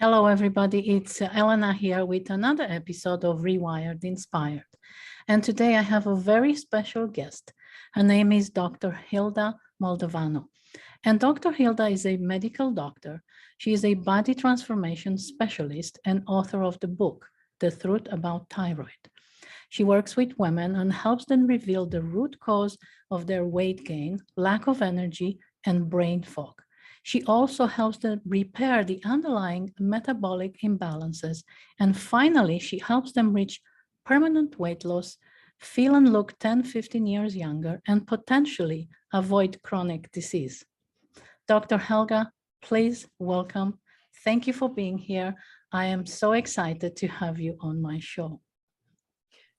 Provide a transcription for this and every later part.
Hello, everybody. It's Elena here with another episode of Rewired Inspired. And today I have a very special guest. Her name is Dr. Hilda Maldonado. And Dr. Hilda is a medical doctor. She is a body transformation specialist and author of the book, The Truth About Thyroid. She works with women and helps them reveal the root cause of their weight gain, lack of energy, and brain fog. She also helps them repair the underlying metabolic imbalances. And finally, she helps them reach permanent weight loss, feel and look 10, 15 years younger, and potentially avoid chronic disease. Dr. Helga, please welcome. Thank you for being here. I am so excited to have you on my show.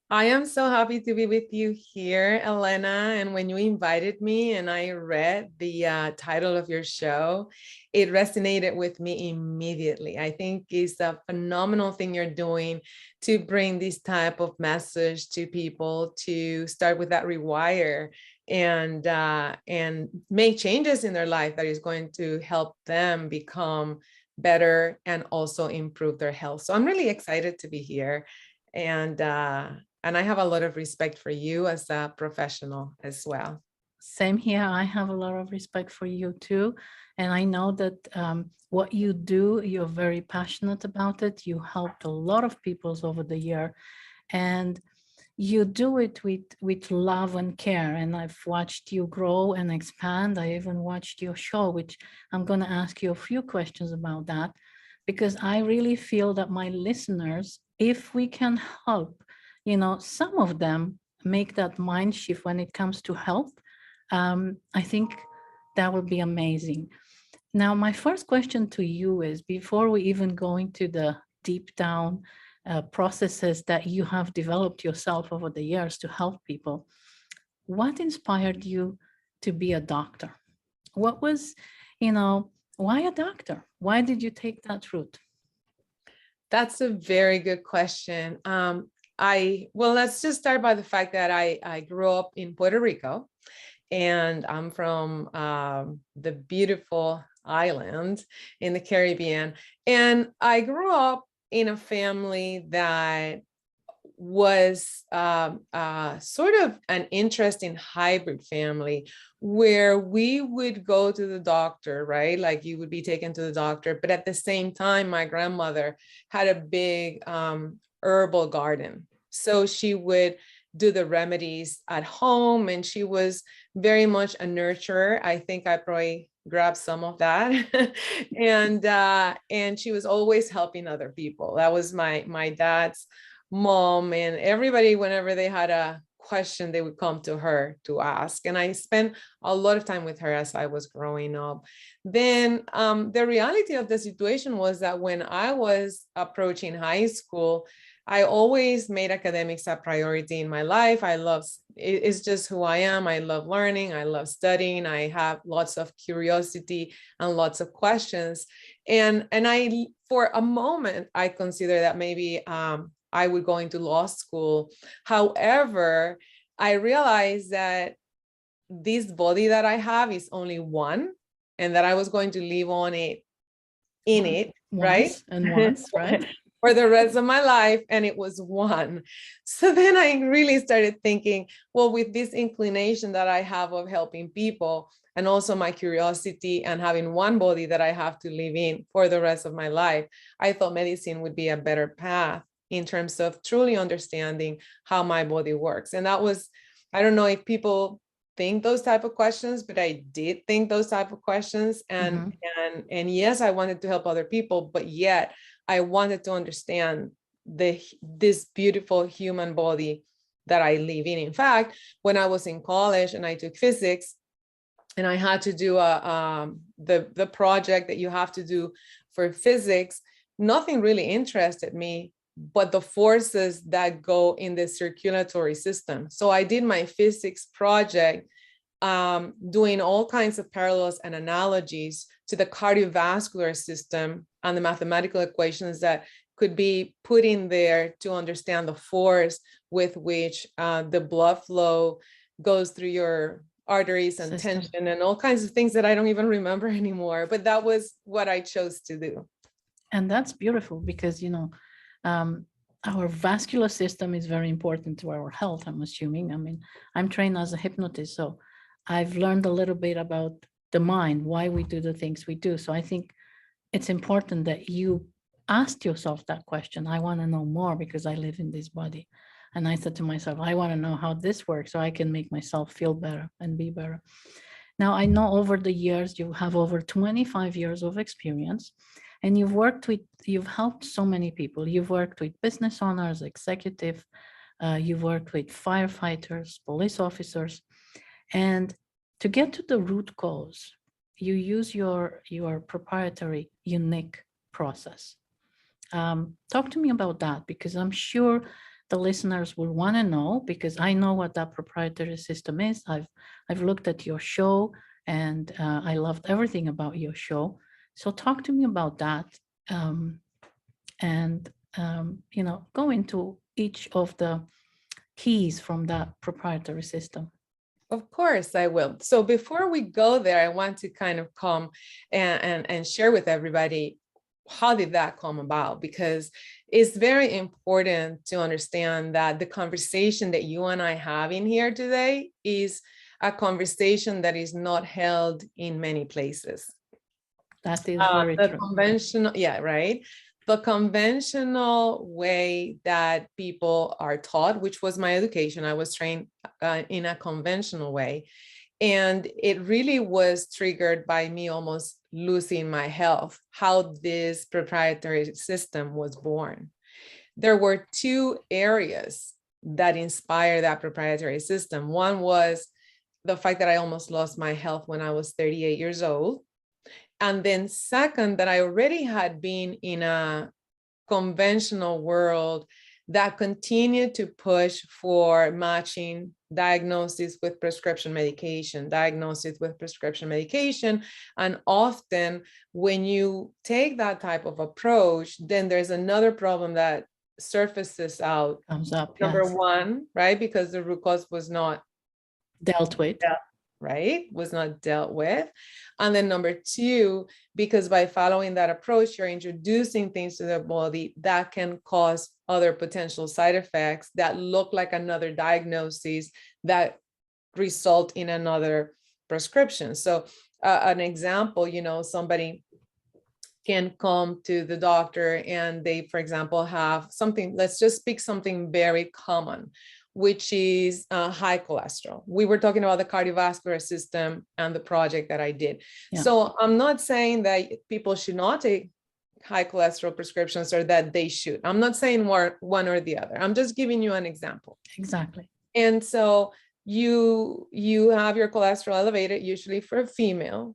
I am so happy to be with you here, Elena. And when you invited me and I read the title of your show, it resonated with me immediately. I think it's a phenomenal thing you're doing to bring this type of message to people, to start with that rewire and make changes in their life that is going to help them become better and also improve their health. So I'm really excited to be here. And I have a lot of respect for you as a professional as well. Same here. I have a lot of respect for you too. And I know that what you do, you're very passionate about it. You helped a lot of people over the year. And you do it with love and care. And I've watched you grow and expand. I even watched your show, which I'm going to ask you a few questions about that, because I really feel that my listeners, if we can help, some of them make that mind shift when it comes to health, I think that would be amazing. Now, my first question to you is, before we even go into the deep down processes that you have developed yourself over the years to help people, what inspired you to be a doctor? What was, why a doctor? Why did you take that route? That's a very good question. Let's just start by the fact that I grew up in Puerto Rico, and I'm from the beautiful island in the Caribbean. And I grew up in a family that was sort of an interesting hybrid family where we would go to the doctor, right? Like you would be taken to the doctor, but at the same time, my grandmother had a big herbal garden. So she would do the remedies at home, and she was very much a nurturer. I think I probably grabbed some of that. and she was always helping other people. That was my dad's mom, and everybody, whenever they had a question, they would come to her to ask. And I spent a lot of time with her as I was growing up. Then the reality of the situation was that when I was approaching high school, I always made academics a priority in my life. It's just who I am. I love learning. I love studying. I have lots of curiosity and lots of questions. And I, for a moment, I consider that maybe I would go into law school. However, I realized that this body that I have is only one, and that I was going to live on it, right? And once, right? For the rest of my life, and it was one. So then I really started thinking, well, with this inclination that I have of helping people, and also my curiosity and having one body that I have to live in for the rest of my life, I thought medicine would be a better path in terms of truly understanding how my body works. And that was, I don't know if people think those type of questions, but I did think those type of questions. And yes, I wanted to help other people, but yet I wanted to understand this beautiful human body that I live in. In fact, when I was in college and I took physics, and I had to do the project that you have to do for physics, nothing really interested me but the forces that go in the circulatory system. So I did my physics project doing all kinds of parallels and analogies to the cardiovascular system and the mathematical equations that could be put in there to understand the force with which the blood flow goes through your arteries and tension and all kinds of things that I don't even remember anymore. But that was what I chose to do. And that's beautiful because, our vascular system is very important to our health, I'm assuming. I mean, I'm trained as a hypnotist, so I've learned a little bit about the mind, why we do the things we do. So I think it's important that you asked yourself that question. I want to know more because I live in this body. And I said to myself, I want to know how this works so I can make myself feel better and be better. Now, I know over the years, you have over 25 years of experience, and you've helped so many people. You've worked with business owners, executive, you've worked with firefighters, police officers, and to get to the root cause, you use your proprietary, unique process. Talk to me about that, because I'm sure the listeners will want to know, because I know what that proprietary system is. I've looked at your show, and I loved everything about your show. So talk to me about that, and go into each of the keys from that proprietary system. Of course, I will. So before we go there, I want to kind of come and share with everybody, how did that come about? Because it's very important to understand that the conversation that you and I have in here today is a conversation that is not held in many places. That is very true. Conventional, yeah, right. The conventional way that people are taught, which was my education, I was trained in a conventional way. And it really was triggered by me almost losing my health, how this proprietary system was born. There were two areas that inspired that proprietary system. One was the fact that I almost lost my health when I was 38 years old. And then second, that I already had been in a conventional world that continued to push for matching diagnosis with prescription medication. And often when you take that type of approach, then there's another problem that surfaces out. Comes up, Number yes. one, right? Because the root cause was not dealt with. Right? Was not dealt with. And then number two, because by following that approach, you're introducing things to the body that can cause other potential side effects that look like another diagnosis that result in another prescription. So an example, somebody can come to the doctor and they, for example, have something, let's just pick something very common, which is high cholesterol. We were talking about the cardiovascular system and the project that I did. Yeah. So I'm not saying that people should not take high cholesterol prescriptions or that they should. I'm not saying one or the other. I'm just giving you an example. Exactly. And so you have your cholesterol elevated, usually for a female,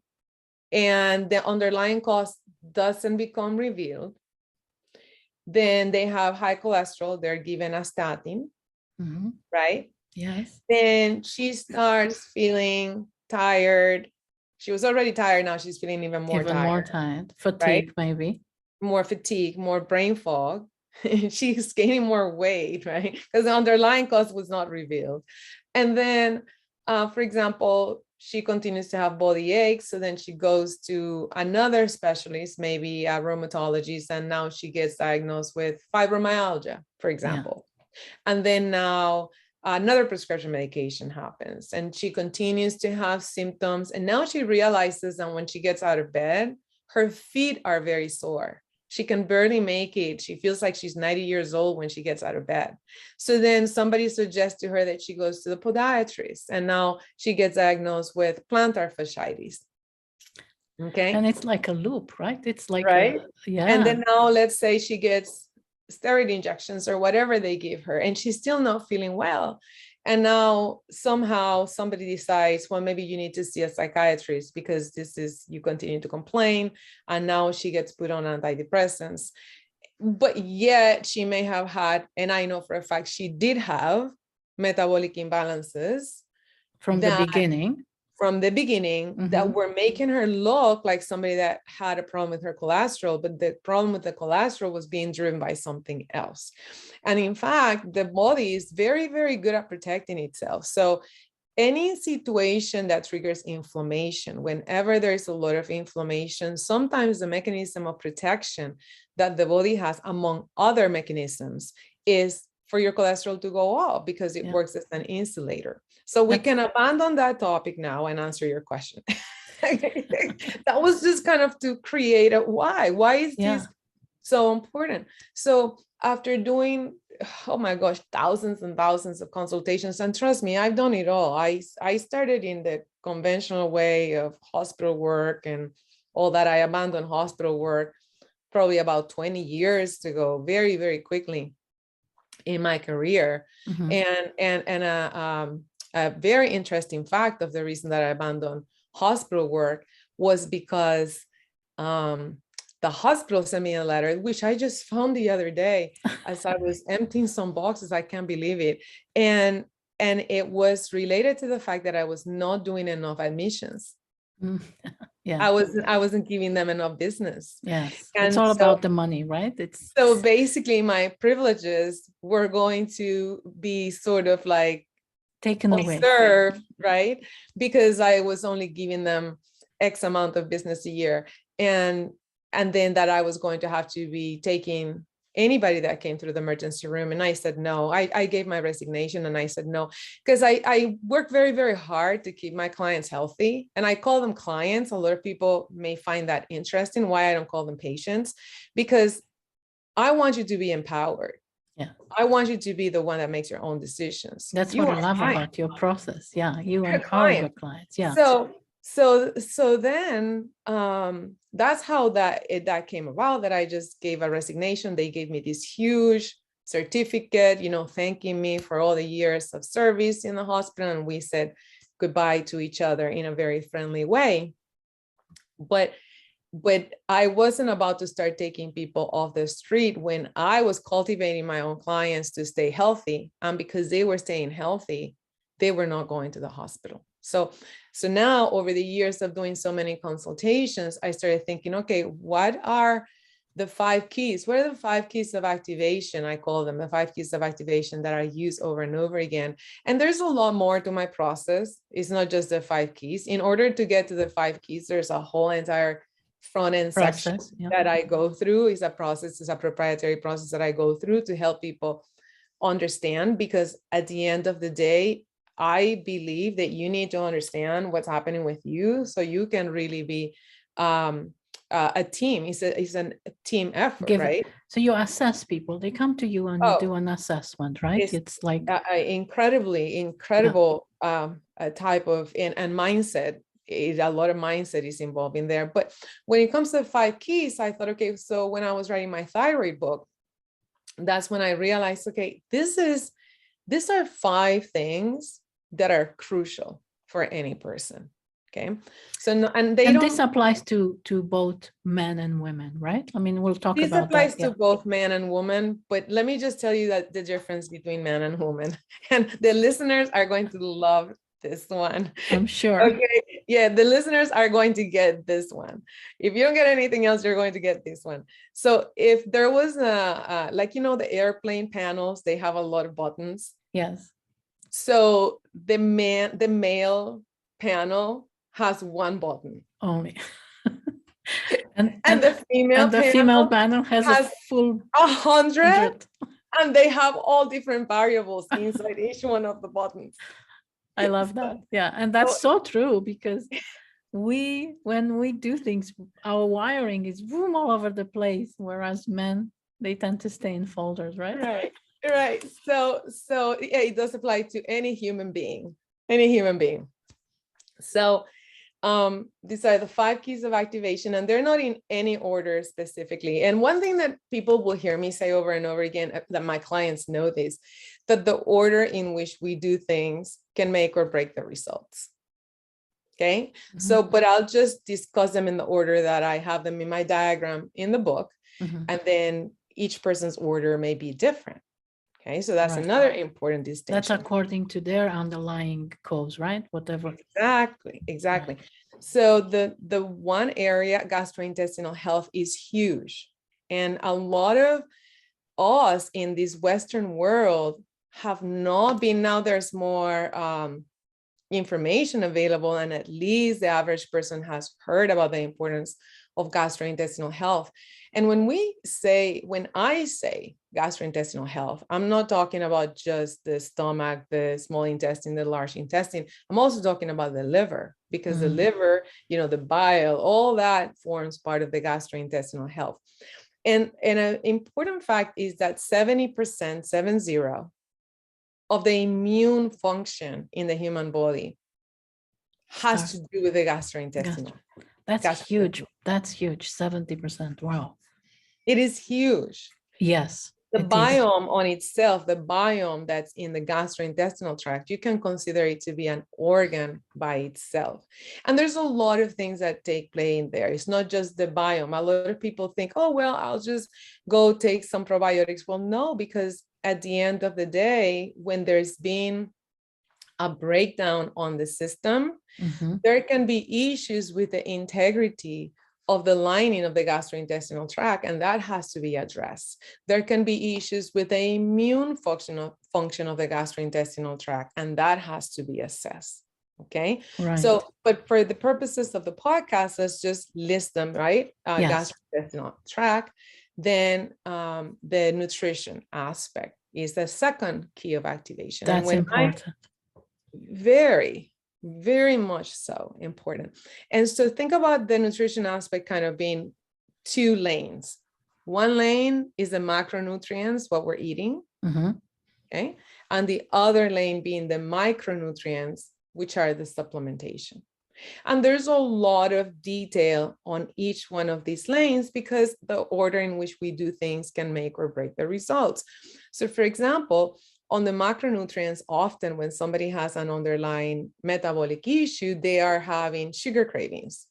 and the underlying cause doesn't become revealed. Then they have high cholesterol, they're given a statin. Mm-hmm. Right? Yes. Then she starts feeling tired. She was already tired. Now she's feeling even more tired. Fatigue, right? Maybe. More fatigue, more brain fog. She's gaining more weight, right? Because the underlying cause was not revealed. And then, for example, she continues to have body aches. So then she goes to another specialist, maybe a rheumatologist, and now she gets diagnosed with fibromyalgia, for example. Yeah. And then now another prescription medication happens and she continues to have symptoms. And now she realizes that when she gets out of bed, her feet are very sore. She can barely make it. She feels like she's 90 years old when she gets out of bed. So then somebody suggests to her that she goes to the podiatrist, and now she gets diagnosed with plantar fasciitis. Okay. And it's like a loop, right? It's like, right. Yeah. And then now let's say she gets steroid injections or whatever they give her, and she's still not feeling well. And now somehow somebody decides, well, maybe you need to see a psychiatrist because you continue to complain. And now she gets put on antidepressants. But yet she may have had, and I know for a fact she did have metabolic imbalances from the beginning. Mm-hmm. That were making her look like somebody that had a problem with her cholesterol, but the problem with the cholesterol was being driven by something else. And in fact, the body is very, very good at protecting itself. So any situation that triggers inflammation, whenever there's a lot of inflammation, sometimes the mechanism of protection that the body has, among other mechanisms, is for your cholesterol to go up because it works as an insulator. So we can abandon that topic now and answer your question. That was just kind of to create a why. Why is this so important? So after doing, oh my gosh, thousands and thousands of consultations, and trust me, I've done it all. I started in the conventional way of hospital work and all that. I abandoned hospital work probably about 20 years ago, very, very quickly in my career. And a very interesting fact of the reason that I abandoned hospital work was because the hospital sent me a letter, which I just found the other day as I was emptying some boxes. I can't believe it. And it was related to the fact that I was not doing enough admissions. Yeah, I wasn't giving them enough business. Yes, and it's all about the money, right? It's so basically my privileges were going to be sort of like taken away, served, right? Because I was only giving them X amount of business a year, and then that I was going to have to be taking anybody that came through the emergency room. And I said no. I gave my resignation and I said no, because I work very, very hard to keep my clients healthy. And I call them clients. A lot of people may find that interesting, why I don't call them patients, because I want you to be empowered. Yeah. I want you to be the one that makes your own decisions. That's what I love about your process. Yeah. You empower your clients. Yeah. So then that's how that came about, that I just gave a resignation. They gave me this huge certificate, thanking me for all the years of service in the hospital. And we said goodbye to each other in a very friendly way. But I wasn't about to start taking people off the street when I was cultivating my own clients to stay healthy. And because they were staying healthy, they were not going to the hospital. So now, over the years of doing so many consultations, I started thinking, okay, what are the 5 keys? What are the 5 keys of activation? I call them the 5 keys of activation that I use over and over again. And there's a lot more to my process. It's not just the 5 keys. In order to get to the 5 keys, there's a whole entire front end section that I go through. It's a process, it's a proprietary process that I go through to help people understand, because at the end of the day, I believe that you need to understand what's happening with you so you can really be a team. It's a team effort, right? So you assess people. They come to you and you do an assessment, right? It's like incredible type of and mindset. A lot of mindset is involved in there. But when it comes to the 5 keys, I thought, okay, so when I was writing my thyroid book, that's when I realized, okay, these are 5 things that are crucial for any person. Okay. So, and this applies to both men and women, right? I mean, we'll talk about that. This applies to both men and women, but let me just tell you that the difference between man and woman, and the listeners are going to love this one. I'm sure. Okay. Yeah. The listeners are going to get this one. If you don't get anything else, you're going to get this one. So if there was the airplane panels, they have a lot of buttons. Yes. So the male panel has 1 button only. and the female panel has a full 100, and they have all different variables inside each one of the buttons. I love that. Yeah. And that's so true, because when we do things, our wiring is boom all over the place, whereas men, they tend to stay in folders, right? Right. So yeah, it does apply to any human being. So these are the 5 keys of activation, and they're not in any order specifically. And one thing that people will hear me say over and over again, that my clients know this, that the order in which we do things can make or break the results. Okay. Mm-hmm. So, but I'll just discuss them in the order that I have them in my diagram in the book. Mm-hmm. And then each person's order may be different. Okay, so that's another important distinction. That's according to their underlying cause, right? Whatever. Exactly. Right. So the one area, gastrointestinal health, is huge. And a lot of us in this Western world have not been, now there's more information available, and at least the average person has heard about the importance of gastrointestinal health. And when I say gastrointestinal health, I'm not talking about just the stomach, the small intestine, the large intestine. I'm also talking about the liver, because the liver, the bile, all that forms part of the gastrointestinal health. And an important fact is that 70%, 70, of the immune function in the human body has to do with the gastrointestinal. That's huge. That's huge. 70%. Wow. It is huge. Yes. The biome on itself, the biome that's in the gastrointestinal tract, you can consider it to be an organ by itself. And there's a lot of things that take place in there. It's not just the biome. A lot of people think, oh, well, I'll just go take some probiotics. Well, no, because at the end of the day, when there's been a breakdown on the system, there can be issues with the integrity of the lining of the gastrointestinal tract, and that has to be addressed. There can be issues with the immune function of the gastrointestinal tract, and that has to be assessed. Okay. Right. So, but for the purposes of the podcast, let's just list them, right? Yes. Gastrointestinal tract. Then the nutrition aspect is the second key of activation. That's important. Very, very much so important. And so think about the nutrition aspect kind of being two lanes. One lane is the macronutrients, what we're eating. Okay. And the other lane being the micronutrients, which are the supplementation. And there's a lot of detail on each one of these lanes, because the order in which we do things can make or break the results. So for example, on the macronutrients, often when somebody has an underlying metabolic issue, they are having sugar cravings,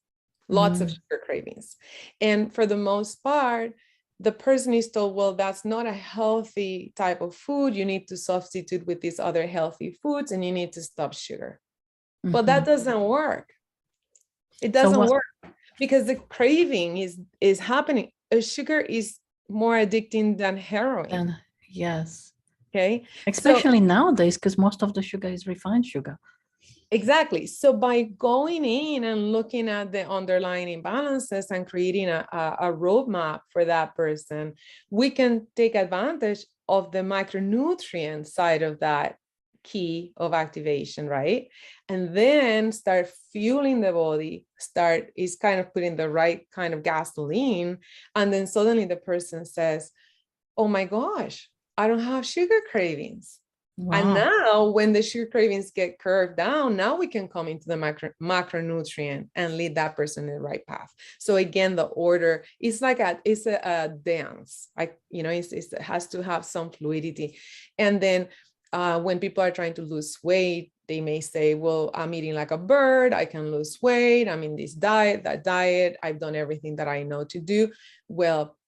lots of sugar cravings. And for the most part, the person is told, well, that's not a healthy type of food. You need to substitute with these other healthy foods, and you need to stop sugar. But that doesn't work. It doesn't work, because the craving is happening. Sugar is more addicting than heroin. Yes. Okay. Especially nowadays, because most of the sugar is refined sugar. Exactly. So by going in and looking at the underlying imbalances and creating a roadmap for that person, we can take advantage of the micronutrient side of that key of activation, right? And then start fueling the body, is kind of putting the right kind of gasoline. And then suddenly the person says, oh my gosh, I don't have sugar cravings. Wow. And now when the sugar cravings get curved down, now we can come into the macronutrient and lead that person in the right path. So again, the order is like a dance. It has to have some fluidity. And then when people are trying to lose weight, they may say, well, I'm eating like a bird. I can lose weight. I'm in this diet, that diet. I've done everything that I know to do. Well,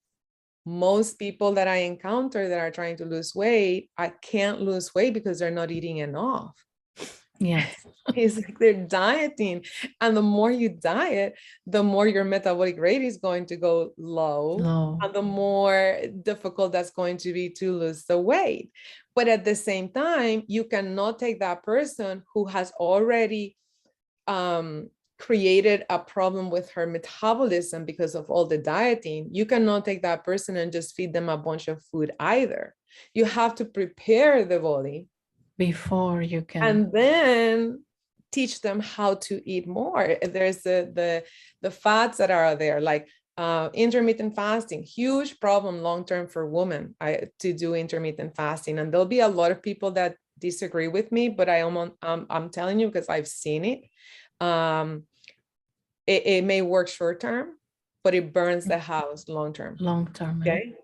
most people that I encounter that are trying to lose weight, I can't lose weight because they're not eating enough. Yes. It's like they're dieting. And the more you diet, the more your metabolic rate is going to go low. And the more difficult that's going to be to lose the weight. But at the same time, you cannot take that person who has already created a problem with her metabolism because of all the dieting. You cannot take that person and just feed them a bunch of food either. You have to prepare the body before you can, and then teach them how to eat more. There's the fats that are there, like intermittent fasting, huge problem long-term for women to do intermittent fasting. And there'll be a lot of people that disagree with me, but I'm telling you, because I've seen it. It may work short-term, but it burns the house long-term. Long-term. Okay.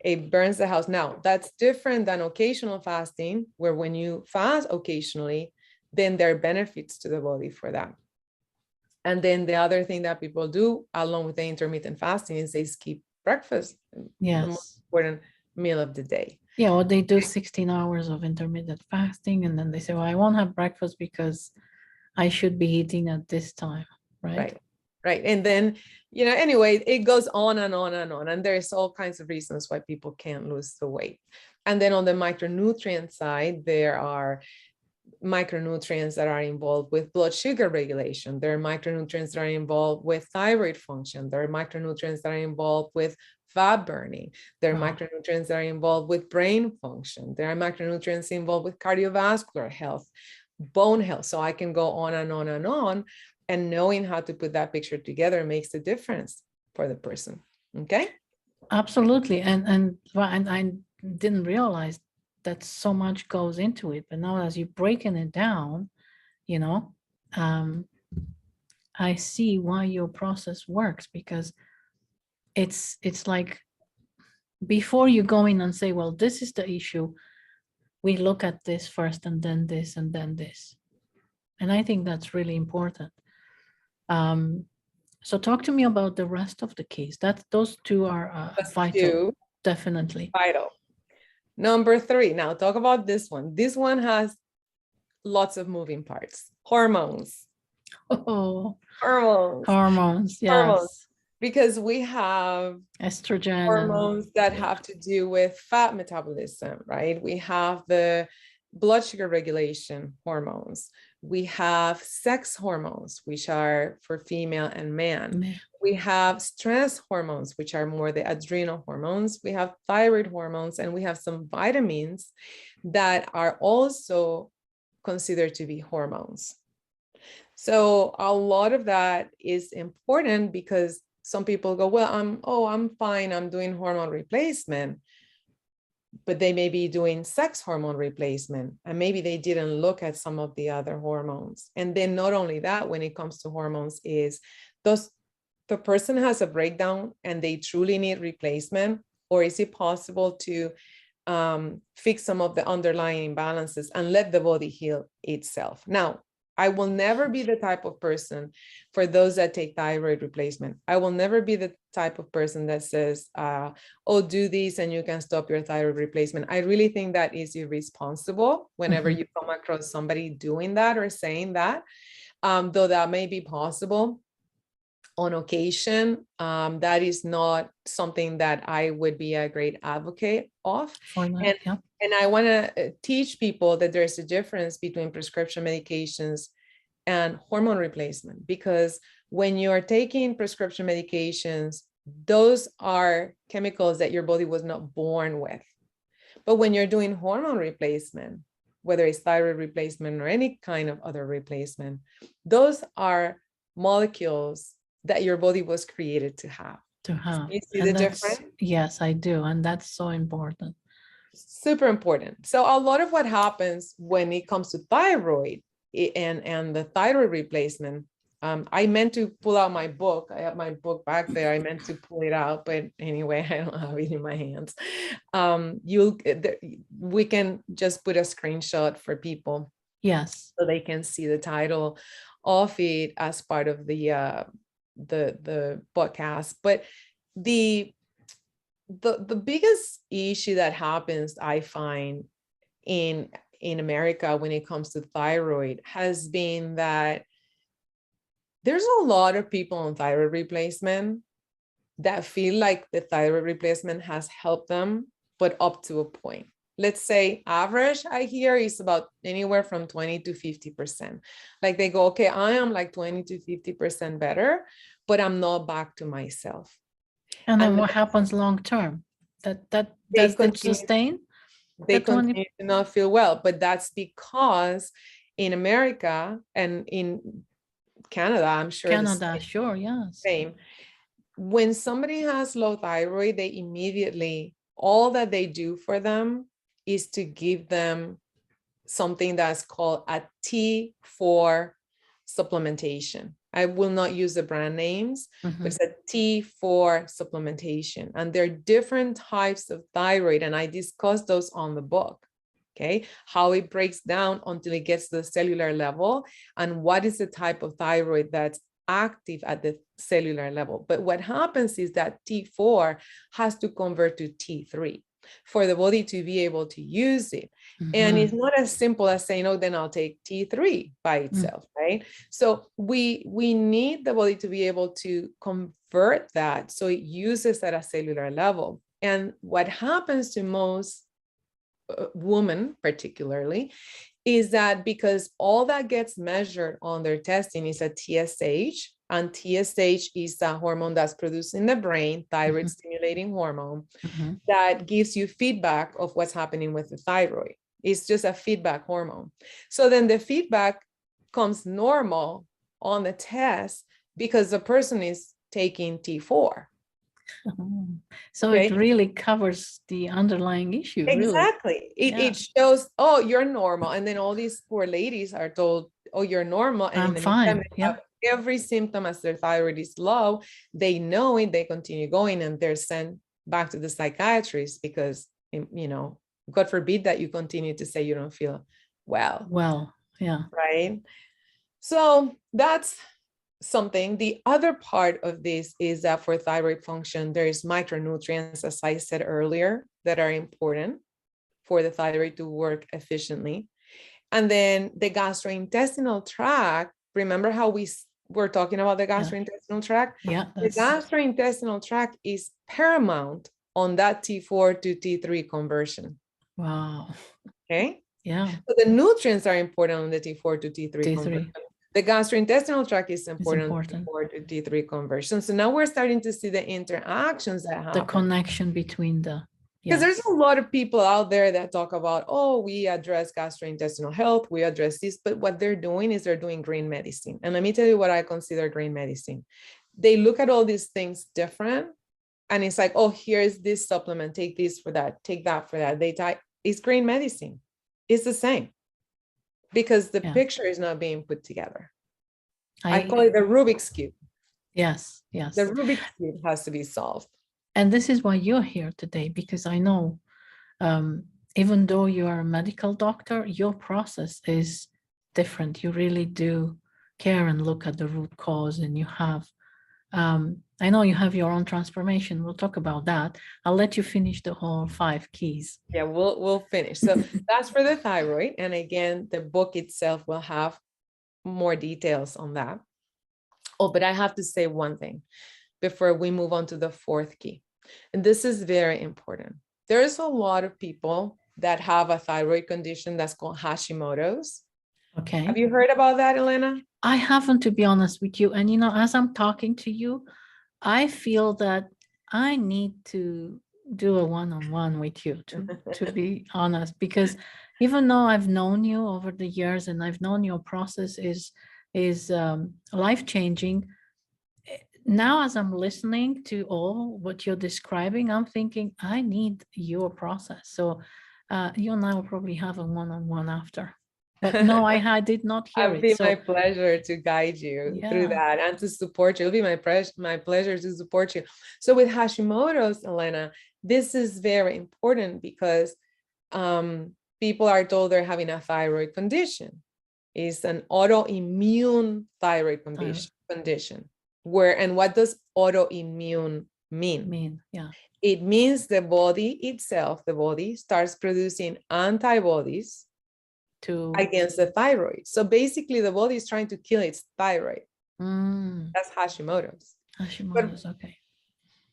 It burns the house. Now, that's different than occasional fasting, where when you fast occasionally, then there are benefits to the body for that. And then the other thing that people do along with the intermittent fasting is they skip breakfast. Yes. The most important meal of the day. Yeah, or they do 16 hours of intermittent fasting, and then they say, well, I won't have breakfast because I should be eating at this time, right? Right. And then, anyway, it goes on and on and on. And there's all kinds of reasons why people can't lose the weight. And then on the micronutrient side, there are micronutrients that are involved with blood sugar regulation. There are micronutrients that are involved with thyroid function. There are micronutrients that are involved with fat burning. There are micronutrients that are involved with brain function. There are micronutrients involved with cardiovascular health, bone health. So I can go on and on and on. And knowing how to put that picture together makes a difference for the person. Okay. Absolutely. And I didn't realize that so much goes into it. But now as you're breaking it down, you know, I see why your process works, because it's like before you go in and say, well, this is the issue, we look at this first and then this and then this. And I think that's really important. So talk to me about the rest of the case. Those two are vital, definitely. Vital. Number 3, now talk about this one. This one has lots of moving parts. Hormones. Oh, hormones. Yes. Hormones. Because we have estrogen hormones that have to do with fat metabolism, right? We have the blood sugar regulation hormones. We have sex hormones, which are for female and man. We have stress hormones, which are more the adrenal hormones. We have thyroid hormones, and we have some vitamins that are also considered to be hormones. So a lot of that is important because some people go, well, I'm fine, I'm doing hormone replacement, but they may be doing sex hormone replacement, and maybe they didn't look at some of the other hormones. And then not only that, when it comes to hormones, is the person has a breakdown and they truly need replacement, or is it possible to fix some of the underlying imbalances and let the body heal itself? Now, I will never be the type of person, for those that take thyroid replacement, I will never be the type of person that says, oh, do this and you can stop your thyroid replacement. I really think that is irresponsible whenever you come across somebody doing that or saying that, though that may be possible on occasion. That is not something that I would be a great advocate of. And I want to teach people that there's a difference between prescription medications and hormone replacement, because when you're taking prescription medications, those are chemicals that your body was not born with. But when you're doing hormone replacement, whether it's thyroid replacement or any kind of other replacement, those are molecules that your body was created to have. You see the difference? Yes, I do. And that's so important. Super important. So a lot of what happens when it comes to thyroid and the thyroid replacement, I meant to pull out my book. I have my book back there. I meant to pull it out, but anyway, I don't have it in my hands. We can just put a screenshot for people. Yes. So they can see the title of it as part of the podcast. But the biggest issue that happens, I find, in America when it comes to thyroid has been that there's a lot of people on thyroid replacement that feel like the thyroid replacement has helped them, but up to a point. Let's say average I hear is about anywhere from 20 to 50%. Like they go, okay, I am like 20 to 50% better, but I'm not back to myself. And then what happens long term? That does it sustain? They continue to not feel well, but that's because in America and in Canada, I'm sure. Canada, sure, yes. Same. When somebody has low thyroid, they immediately, all that they do for them is to give them something that's called a T4 supplementation. I will not use the brand names, but it's a T4 supplementation. And there are different types of thyroid, and I discuss those on the book, okay? How it breaks down until it gets to the cellular level, and what is the type of thyroid that's active at the cellular level. But what happens is that T4 has to convert to T3 for the body to be able to use it. And it's not as simple as saying, oh, then I'll take T3 by itself, right? So we need the body to be able to convert that so it uses at a cellular level. And what happens to most women particularly, is that because all that gets measured on their testing is a TSH, and TSH is a hormone that's produced in the brain, thyroid stimulating hormone, that gives you feedback of what's happening with the thyroid. It's just a feedback hormone. So then the feedback comes normal on the test because the person is taking T4. So Okay. it really covers the underlying issue. Exactly. Really. It shows, oh, you're normal. And then all these poor ladies are told, oh, you're normal. And in the meantime, they have every symptom as their thyroid is low. They know it, they continue going, and they're sent back to the psychiatrist because, you know, God forbid that you continue to say you don't feel well. Well, yeah. Right. So that's something. The other part of this is that for thyroid function, there is micronutrients, as I said earlier, that are important for the thyroid to work efficiently. And then the gastrointestinal tract, remember how we were talking about the gastrointestinal tract? Yeah. The gastrointestinal tract is paramount on that T4 to T3 conversion. Wow. Okay. Yeah. So the nutrients are important on the T4 to T3 conversion. The gastrointestinal tract is important on the T4 to T3 conversion. So now we're starting to see the interactions that happen. The connection between the, because there's a lot of people out there that talk about, oh, we address gastrointestinal health, we address this, but what they're doing is they're doing green medicine. And let me tell you what I consider green medicine. They look at all these things different, and it's like, oh, here's this supplement, take this for that, take that for that. It's green medicine. It's the same because the picture is not being put together. I call it the Rubik's Cube. Yes, yes. The Rubik's Cube has to be solved. And this is why you're here today, because I know even though you are a medical doctor, your process is different. You really do care and look at the root cause, and you have, I know you have your own transformation. We'll talk about that. I'll let you finish the whole 5 keys. Yeah, we'll finish. So that's for the thyroid. And again, the book itself will have more details on that. Oh, but I have to say one thing before we move on to the 4th key. And this is very important. There's a lot of people that have a thyroid condition that's called Hashimoto's. Okay. Have you heard about that, Elena? I haven't, to be honest with you. And, you know, as I'm talking to you, I feel that I need to do a one-on-one with you, to be honest, because even though I've known you over the years and I've known your process is life-changing, now as I'm listening to all what you're describing, I'm thinking I need your process. So you and I will probably have a one-on-one after. But no, I did not hear it. It'll be my pleasure to guide you through that and to support you. It'll be my pleasure to support you. So with Hashimoto's, Elena, this is very important because people are told they're having a thyroid condition. It's an autoimmune thyroid condition. And what does autoimmune mean? It means the body itself, the body starts producing antibodies against the thyroid. So basically the body is trying to kill its thyroid. That's Hashimoto's. Hashimoto's, okay.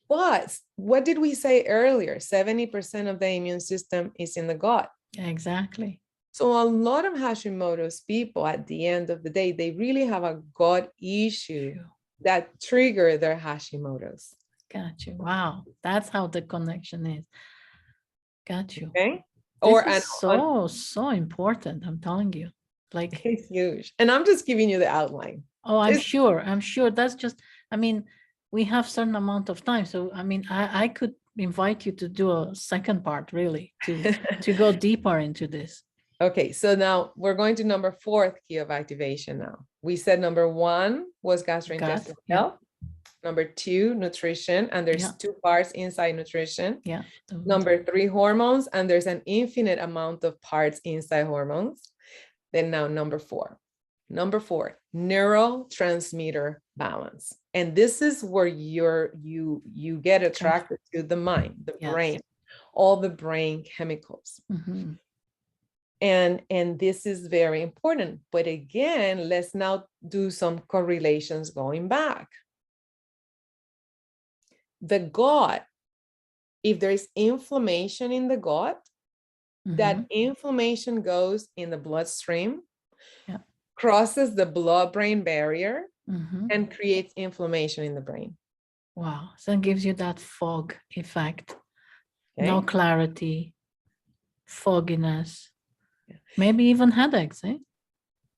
But what did we say earlier? 70% of the immune system is in the gut. Exactly. So a lot of Hashimoto's people, at the end of the day, they really have a gut issue that trigger their Hashimoto's. Got you. Wow. That's how the connection is. Got you. Okay. This is so important. I'm telling you, like, it's huge. And I'm just giving you the outline. Oh, I'm sure. That's just, I mean, we have certain amount of time. So, I mean, I could invite you to do a second part, really, to go deeper into this. Okay, so now we're going to number 4th key of activation now. We said number 1 was gastrointestinal health. Number 2, nutrition, and there's 2 parts inside nutrition. Number 3, hormones, and there's an infinite amount of parts inside hormones. Then now number 4, neurotransmitter balance. And this is where you get attracted to the mind, the brain, all the brain chemicals. And this is very important. But again, let's now do some correlations going back. The gut, if there is inflammation in the gut, that inflammation goes in the bloodstream, Yeah. crosses the blood-brain barrier, Mm-hmm. and creates inflammation in the brain. Wow. So it gives you that fog effect. Okay? No clarity, fogginess, Yeah. maybe even headaches, eh?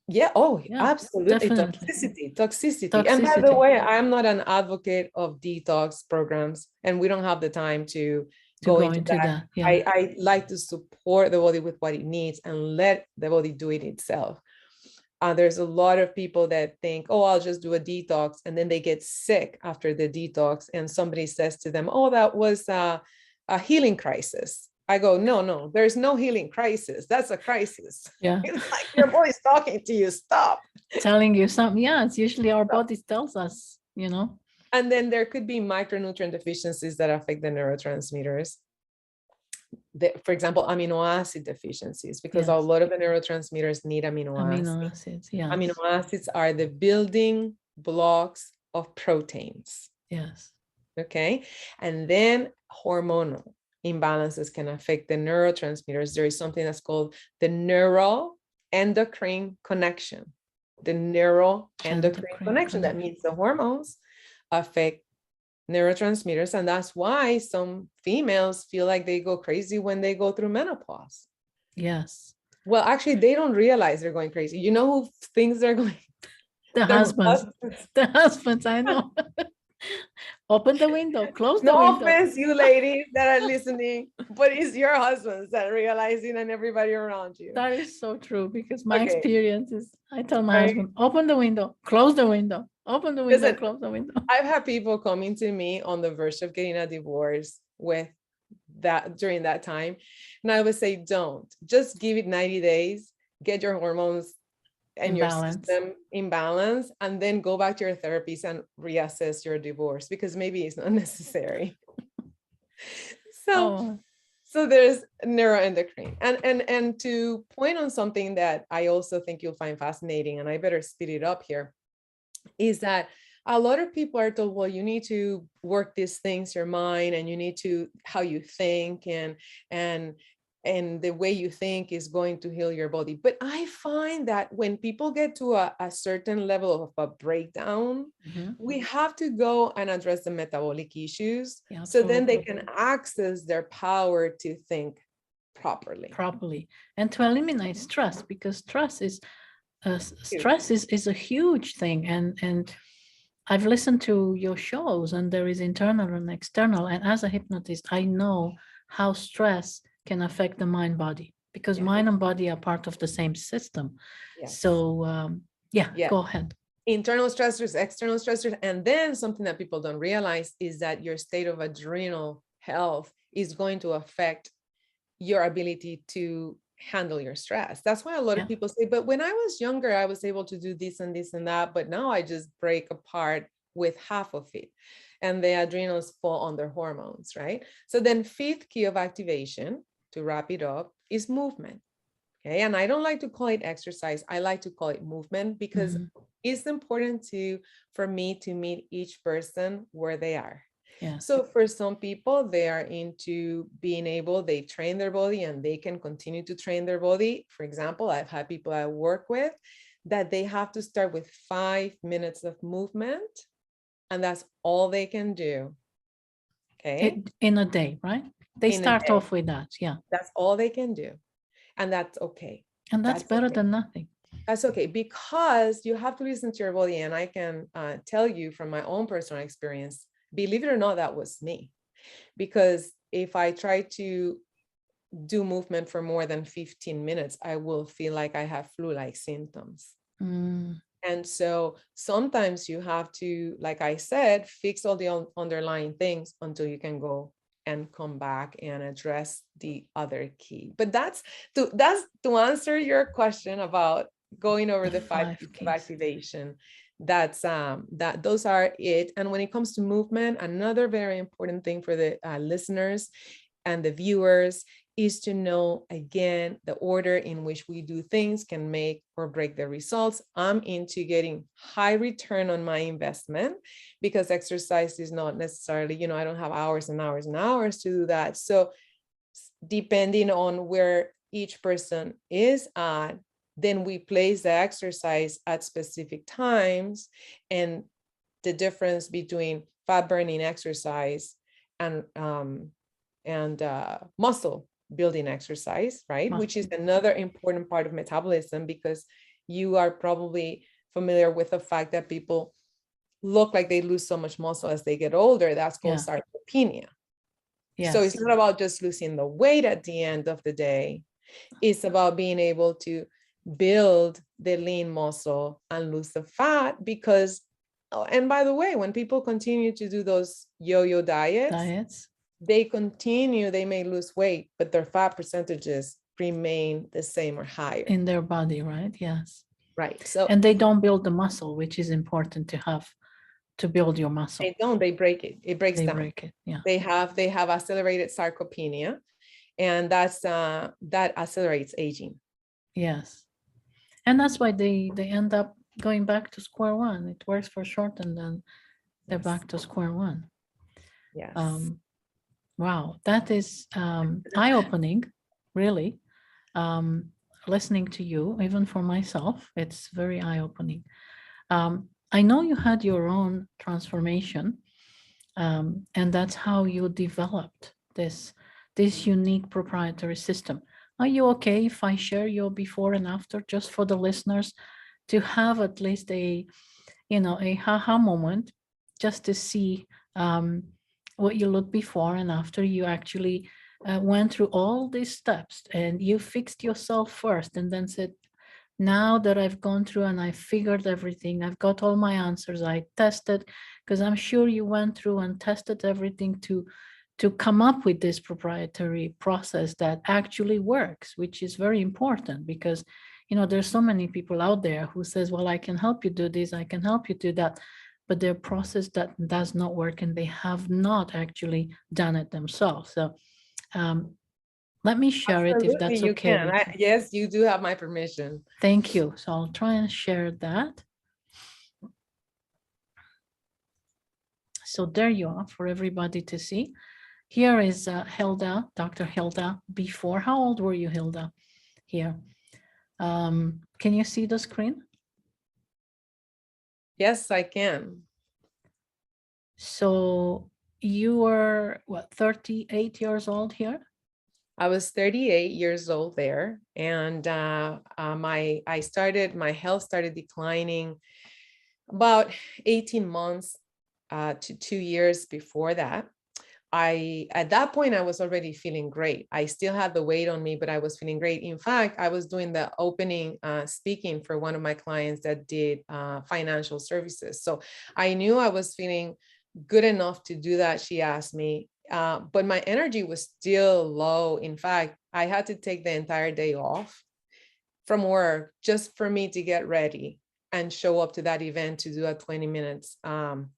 Yeah. Oh, Yeah, absolutely. definitely. Toxicity. And by the Toxicity. way, I'm not an advocate of detox programs, and we don't have the time to To go go into into that. that. Yeah. I like to support the body with what it needs and let the body do it itself. There's a lot of people that think, oh, I'll just do a detox, and then they get sick after the detox, and somebody says to them, oh, that was a healing crisis. I go, no, there's no healing crisis. That's a crisis. Yeah. It's like your body's talking to you, stop. Telling you something. Yeah, it's usually our bodies tells us, you know. And then there could be micronutrient deficiencies that affect the neurotransmitters. For example, amino acid deficiencies, because a Yes. lot of the neurotransmitters need amino Amino acids. acids. Yeah. Amino acids are the building blocks of proteins. Yes. Okay. And then hormonal imbalances can affect the neurotransmitters. There is something that's called the neuroendocrine connection. The neuroendocrine connection. That means the hormones affect neurotransmitters. And that's why some females feel like they go crazy when they go through menopause. Yes. Well, actually, they don't realize they're going crazy. You know who thinks they're going? The husbands. The husbands, I know. Open the window, close the window. No offense, you ladies that are listening, but it's your husbands that are realizing and everybody around you. That is so true, because my experience is, I tell my Right. husband, open the window, close the window, open the window, Listen, close the window. I've had people coming to me on the verge of getting a divorce with that during that time. And I would say, don't, just give it 90 days, get your hormones and your system in balance, and then go back to your therapies and reassess your divorce, because maybe it's not necessary. So there's neuroendocrine. And to point on something that I also think you'll find fascinating, and I better speed it up here, is that a lot of people are told, well, you need to work these things, your mind, and you need to, how you think, and the way you think is going to heal your body. But I find that when people get to a certain level of a breakdown, we have to go and address the metabolic issues, so then they can access their power to think properly and to eliminate stress, because stress is a huge thing. And I've listened to your shows, and there is internal and external, and as a hypnotist I know how stress can affect the mind body, because mind and body are part of the same system. So go ahead. Internal stressors, external stressors. And then something that people don't realize is that your state of adrenal health is going to affect your ability to handle your stress. That's why a lot of people say, but when I was younger, I was able to do this and this and that, but now I just break apart with half of it. And the adrenals fall under hormones, right? So then fifth key of activation, to wrap it up, is movement. Okay. And I don't like to call it exercise. I like to call it movement, because it's important for me to meet each person where they are. So for some people, they are into being able, they train their body and they can continue to train their body. For example, I've had people I work with that they have to start with 5 minutes of movement, and that's all they can do. Okay. In a day, right? They start off with that. Yeah. That's all they can do. And that's okay. And that's better than nothing. That's okay, because you have to listen to your body. And I can tell you from my own personal experience, believe it or not, that was me. Because if I try to do movement for more than 15 minutes, I will feel like I have flu-like symptoms. And so sometimes you have to, like I said, fix all the underlying things until you can go and come back and address the other key. But that's to answer your question about going over the 5 keys of activation. Those are it. And when it comes to movement, another very important thing for the listeners and the viewers is to know, again, the order in which we do things can make or break the results. I'm into getting high return on my investment, because exercise is not necessarily, I don't have hours and hours and hours to do that. So depending on where each person is at, then we place the exercise at specific times, and the difference between fat burning exercise and muscle building exercise, right? Which is another important part of metabolism, because you are probably familiar with the fact that people look like they lose so much muscle as they get older. That's called sarcopenia. Yes. So it's not about just losing the weight at the end of the day. It's about being able to build the lean muscle and lose the fat, because, oh, and by the way, when people continue to do those yo-yo diets, they may lose weight, but their fat percentages remain the same or higher. In their body, right? Yes. Right. So, and they don't build the muscle, which is important to have to build your muscle. They break it. It breaks down. Break it. Yeah. They have accelerated sarcopenia, and that accelerates aging. Yes. And that's why they end up going back to square one. It works for short, and then they're back to square one. Yes. Wow, that is eye-opening, really. Listening to you, even for myself, it's very eye-opening. I know you had your own transformation, and that's how you developed this unique proprietary system. Are you okay if I share your before and after, just for the listeners to have at least a haha moment, just to see what you look before and after you actually went through all these steps, and you fixed yourself first and then said, now that I've gone through and I figured everything, I've got all my answers, I tested, because I'm sure you went through and tested everything to come up with this proprietary process that actually works, which is very important, because there's so many people out there who says, well, I can help you do this, I can help you do that, but their process that does not work, and they have not actually done it themselves. So let me share it, if that's you okay. Can. Yes, you do have my permission. Thank you. So I'll try and share that. So there you are for everybody to see. Here is Hilda, Dr. Hilda, before. How old were you, Hilda? Here. Can you see the screen? Yes, I can. So you were, what, 38 years old here? I was 38 years old there, and my health started declining about 18 months to 2 years before that. At that point, I was already feeling great. I still had the weight on me, but I was feeling great. In fact, I was doing the opening speaking for one of my clients that did financial services. So I knew I was feeling good enough to do that. She asked me, but my energy was still low. In fact, I had to take the entire day off from work just for me to get ready and show up to that event to do a 20 minutes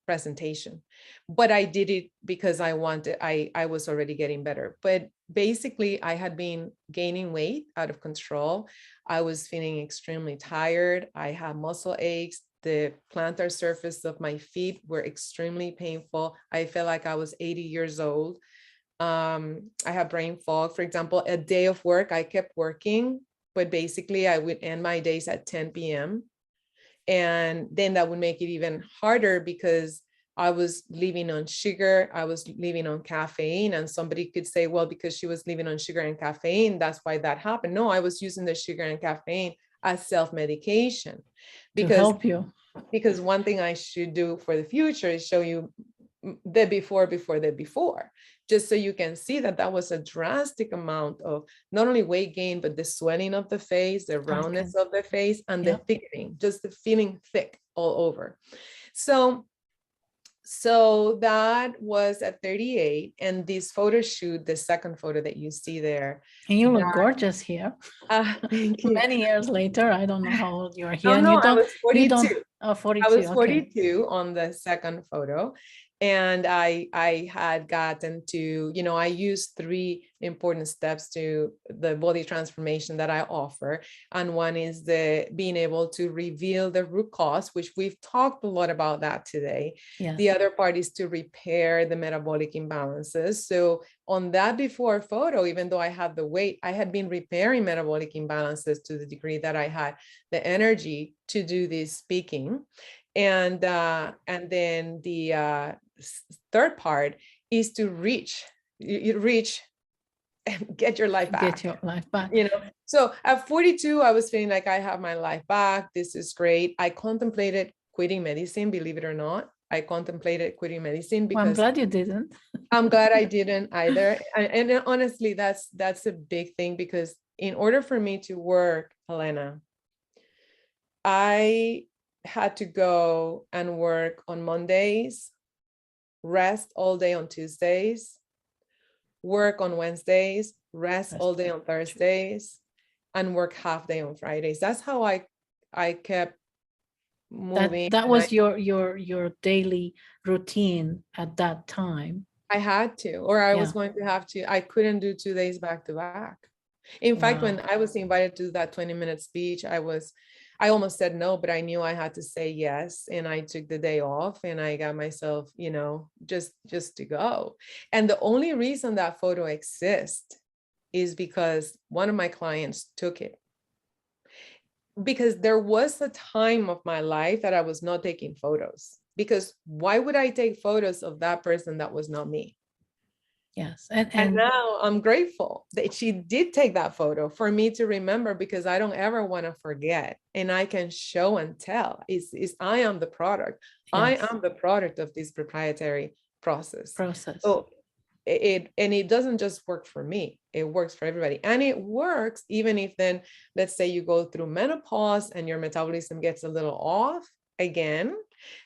presentation. But I did it because I was already getting better. But basically, I had been gaining weight out of control. I was feeling extremely tired. I had muscle aches. The plantar surface of my feet were extremely painful. I felt like I was 80 years old. I had brain fog. For example, a day of work, I kept working, but basically I would end my days at 10 p.m. And then that would make it even harder, because I was living on sugar, I was living on caffeine, and somebody could say, well, because she was living on sugar and caffeine, that's why that happened. No, I was using the sugar and caffeine as self-medication. To help you. Because one thing I should do for the future is show you the before, just so you can see that was a drastic amount of not only weight gain, but the swelling of the face, the roundness of the face, and the thickening, just the feeling thick all over. So that was at 38, and this photo shoot, the second photo that you see there. And you look gorgeous here. Thank you. Many years later, I don't know how old you are here. No, I was 42. 42. I was 42 on the second photo. And I had gotten to, I used 3 important steps to the body transformation that I offer. And one is the being able to reveal the root cause, which we've talked a lot about that today. Yes. The other part is to repair the metabolic imbalances. So on that before photo, even though I had the weight, I had been repairing metabolic imbalances to the degree that I had the energy to do this speaking. And then the third part is to reach and get your life back. Get your life back. So at 42, I was feeling like I have my life back. This is great. I contemplated quitting medicine, believe it or not. I contemplated quitting medicine because well, I'm glad you didn't. I'm glad I didn't either. And honestly, that's a big thing, because in order for me to work, Helena, I had to go and work on Mondays, rest all day on Tuesdays, work on Wednesdays, rest all day on Thursdays, and work half day on Fridays. That's how I kept moving. That was your daily routine at that time. I had to, or I was going to have to. I couldn't do 2 days back to back. In fact, when I was invited to that 20-minute speech, I almost said no, but I knew I had to say yes. And I took the day off and I got myself, just to go. And the only reason that photo exists is because one of my clients took it. Because there was a time of my life that I was not taking photos. Because why would I take photos of that person that was not me? Yes. And now I'm grateful that she did take that photo for me to remember, because I don't ever want to forget, and I can show and tell I am the product. Yes. I am the product of this proprietary process. So it doesn't just work for me, it works for everybody. And it works even if then, let's say you go through menopause and your metabolism gets a little off again.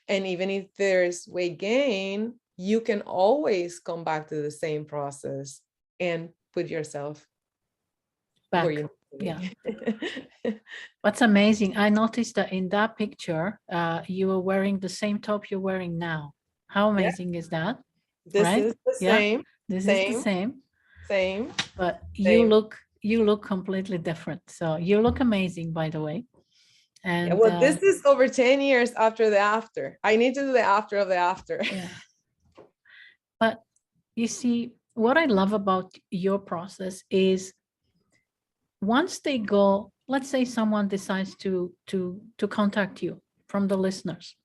And even if there's weight gain, you can always come back to the same process and put yourself back. Where you need to be. What's amazing, I noticed that in that picture, you were wearing the same top you're wearing now. How amazing is that? This is the same. This is the same. Same. But you look completely different. So you look amazing, by the way. And well, this is over 10 years after the after. I need to do the after of the after. Yeah. But you see, what I love about your process is once they go, let's say someone decides to contact you from the listeners.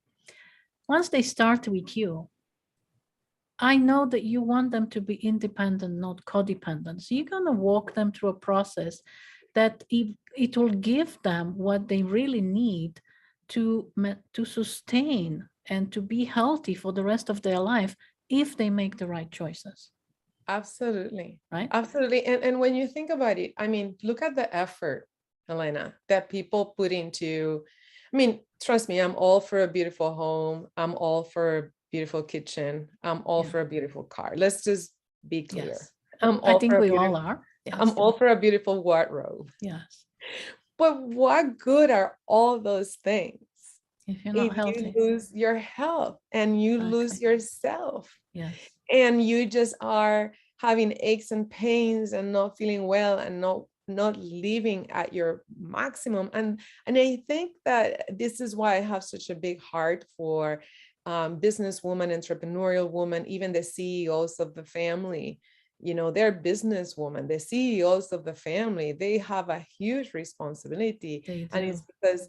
Once they start with you, I know that you want them to be independent, not codependent. So you're going to walk them through a process that it will give them what they really need to sustain and to be healthy for the rest of their life if they make the right choices. Absolutely. Right? Absolutely. And when you think about it, I mean, look at the effort, Helena, that people put into, I mean, trust me, I'm all for a beautiful home. I'm all for a beautiful kitchen. I'm all for a beautiful car. Let's just be clear. Yes. I think we all are. Yes. I'm all for a beautiful wardrobe. Yes. But what good are all those things if you're not healthy? You lose your health and you lose yourself? Yes. And you just are having aches and pains and not feeling well and not living at your maximum. And I think that this is why I have such a big heart for businesswomen, entrepreneurial women, even the CEOs of the family. They're businesswomen, the CEOs of the family, they have a huge responsibility. And it's because,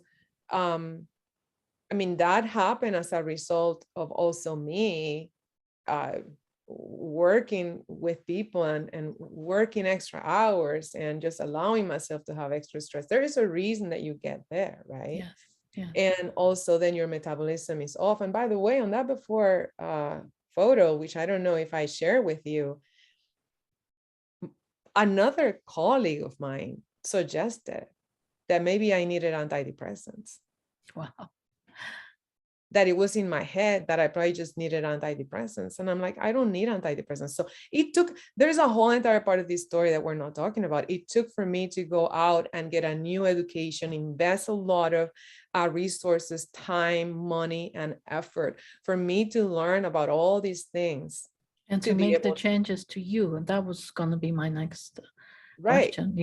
that happened as a result of also me working with people and working extra hours and just allowing myself to have extra stress. There is a reason that you get there, right? Yes. Yeah. And also then your metabolism is off. And by the way, on that before photo, which I don't know if I share with you, another colleague of mine suggested that maybe I needed antidepressants. Wow. that it was in my head that I probably just needed antidepressants. And I'm like, I don't need antidepressants. So there's a whole entire part of this story that we're not talking about. It took for me to go out and get a new education, invest a lot of resources, time, money, and effort for me to learn about all these things. And to make the changes to you. And that was going to be my next question.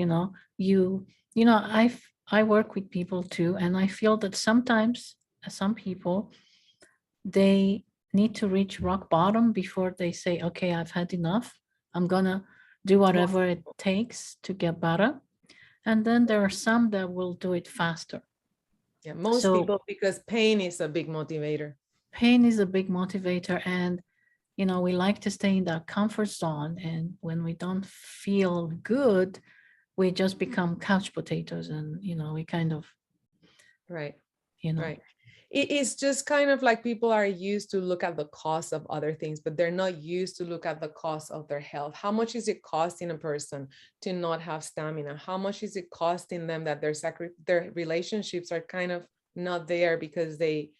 I work with people too, and I feel that sometimes some people, they need to reach rock bottom before they say, okay, I've had enough. I'm gonna do whatever it takes to get better. And then there are some that will do it faster. Yeah, most people, because pain is a big motivator. Pain is a big motivator. And, we like to stay in that comfort zone. And when we don't feel good, we just become couch potatoes, and, we kind of. Right. Right. It's just kind of like people are used to look at the cost of other things, but they're not used to look at the cost of their health. How much is it costing a person to not have stamina? How much is it costing them that their relationships are kind of not there because they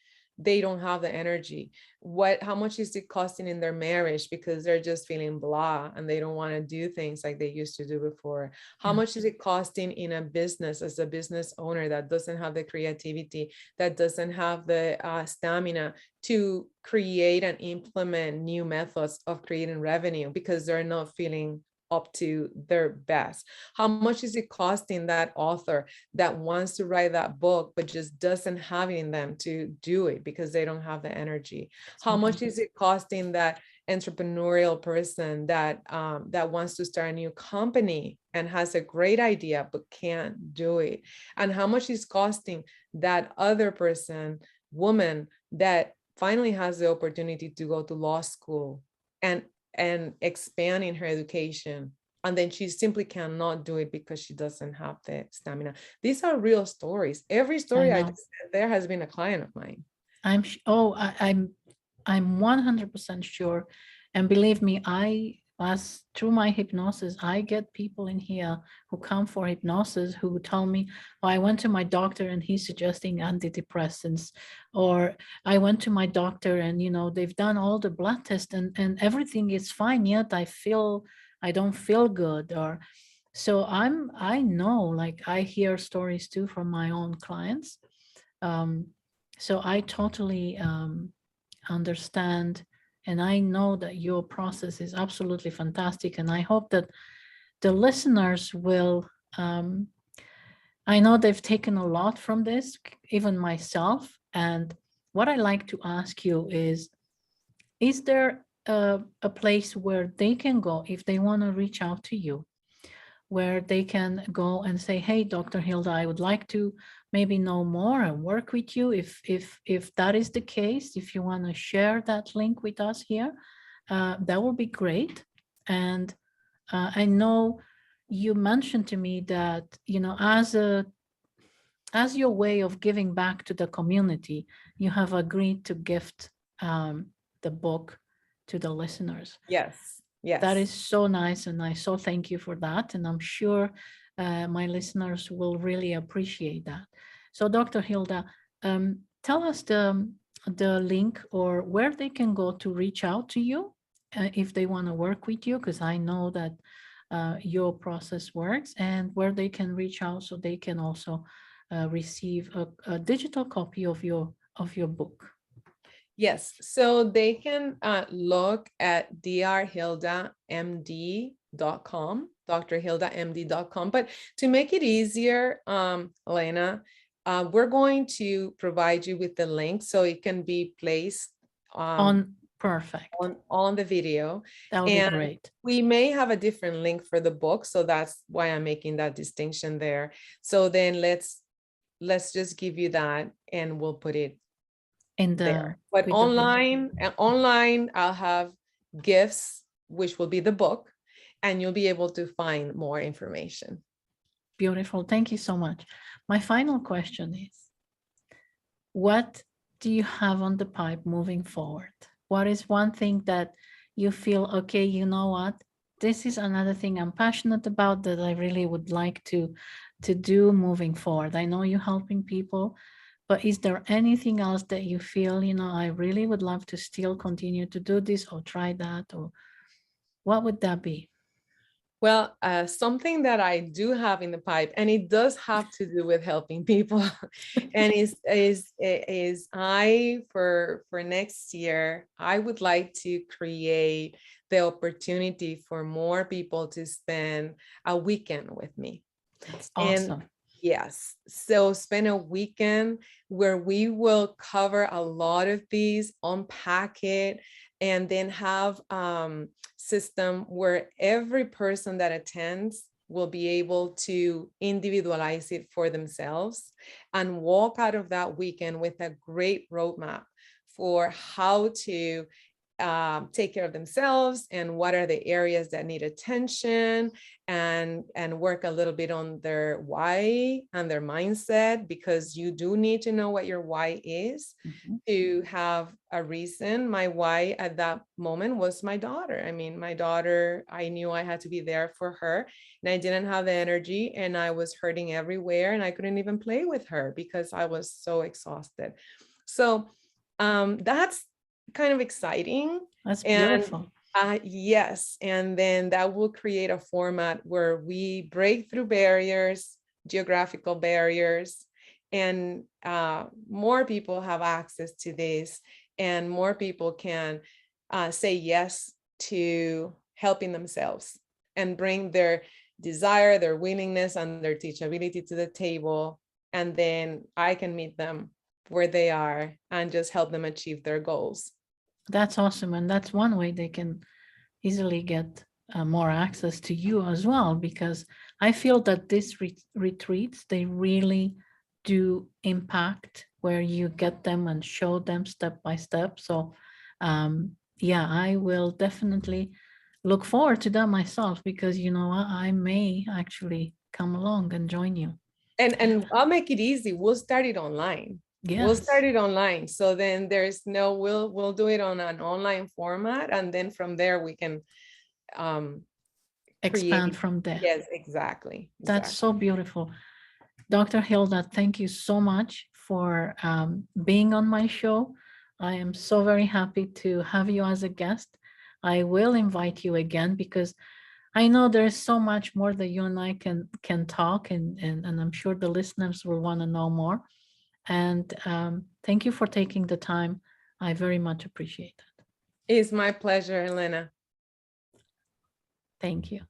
don't have the energy? How much is it costing in their marriage because they're just feeling blah and they don't want to do things like they used to do before? How much is it costing in a business as a business owner that doesn't have the creativity, that doesn't have the stamina to create and implement new methods of creating revenue because they're not feeling up to their best? How much is it costing that author that wants to write that book but just doesn't have it in them to do it because they don't have the energy? How much is it costing that entrepreneurial person that wants to start a new company and has a great idea but can't do it? And how much is costing that other person, woman, that finally has the opportunity to go to law school and expand in her education, and then she simply cannot do it because she doesn't have the stamina? These are real stories. Every story I just said there has been a client of mine. I'm 100% sure. And believe me, through my hypnosis, I get people in here who come for hypnosis who tell me, oh, I went to my doctor and he's suggesting antidepressants, or I went to my doctor and, they've done all the blood tests and everything is fine, yet I don't feel good. Or so I know, like, I hear stories too from my own clients. So I totally understand. And I know that your process is absolutely fantastic. And I hope that the listeners will, I know they've taken a lot from this, even myself. And what I like to ask you is there a place where they can go if they want to reach out to you, where they can go and say, hey, Dr. Hilda, I would like to maybe know more and work with you? If that is the case, if you want to share that link with us here, that would be great. And I know you mentioned to me that, as your way of giving back to the community, you have agreed to gift the book to the listeners. Yes. Yes. That is so nice. And I so thank you for that. And I'm sure my listeners will really appreciate that. So Dr. Hilda, tell us the link or where they can go to reach out to you if they want to work with you, because I know that your process works, and where they can reach out so they can also receive a digital copy of your book. Yes, so they can look at drhildamd.com, drhildamd.com. But to make it easier, Elena, we're going to provide you with the link so it can be placed on the video. That would be great. We may have a different link for the book, so that's why I'm making that distinction there. So then let's just give you that, and we'll put it in there. But online, I'll have gifts, which will be the book, and you'll be able to find more information. Beautiful. Thank you so much. My final question is, what do you have on the pipe moving forward? What is one thing that you feel, okay, you know what, this is another thing I'm passionate about that I really would like to do moving forward? I know you're helping people, But is there anything else that you feel, I really would love to still continue to do this or try that, or what would that be? Well, something that I do have in the pipe, and it does have to do with helping people, and is I for next year, I would like to create the opportunity for more people to spend a weekend with me. That's And awesome. yes, so spend a weekend where we will cover a lot of these, unpack it, and then have system where every person that attends will be able to individualize it for themselves and walk out of that weekend with a great roadmap for how to take care of themselves and what are the areas that need attention, and work a little bit on their why and their mindset, because you do need to know what your why is to have a reason. My why at that moment was my daughter. I mean, my daughter, I knew I had to be there for her, and I didn't have the energy, and I was hurting everywhere, and I couldn't even play with her because I was so exhausted. So that's kind of exciting. That's And beautiful. yes, and then that will create a format where we break through barriers, geographical barriers, and more people have access to this, and more people can say yes to helping themselves and bring their desire, their willingness, and their teachability to the table. And then I can meet them where they are and just help them achieve their goals. That's awesome. And that's one way they can easily get more access to you as well, because I feel that these retreats, they really do impact where you get them and show them step by step. So yeah, I will definitely look forward to that myself, because I may actually come along and join you. And I'll make it easy. We'll start it online. We'll Yes, start it online. So then there's no, we'll do it on an online format. And then from there we can expand create. from there. Yes, exactly. That's Exactly. so beautiful. Dr. Hilda, thank you so much for being on my show. I am so very happy to have you as a guest. I will invite you again, because I know there's so much more that you and I can talk, and I'm sure the listeners will want to know more. And thank you for taking the time. I very much appreciate it. It's my pleasure, Elena. Thank you.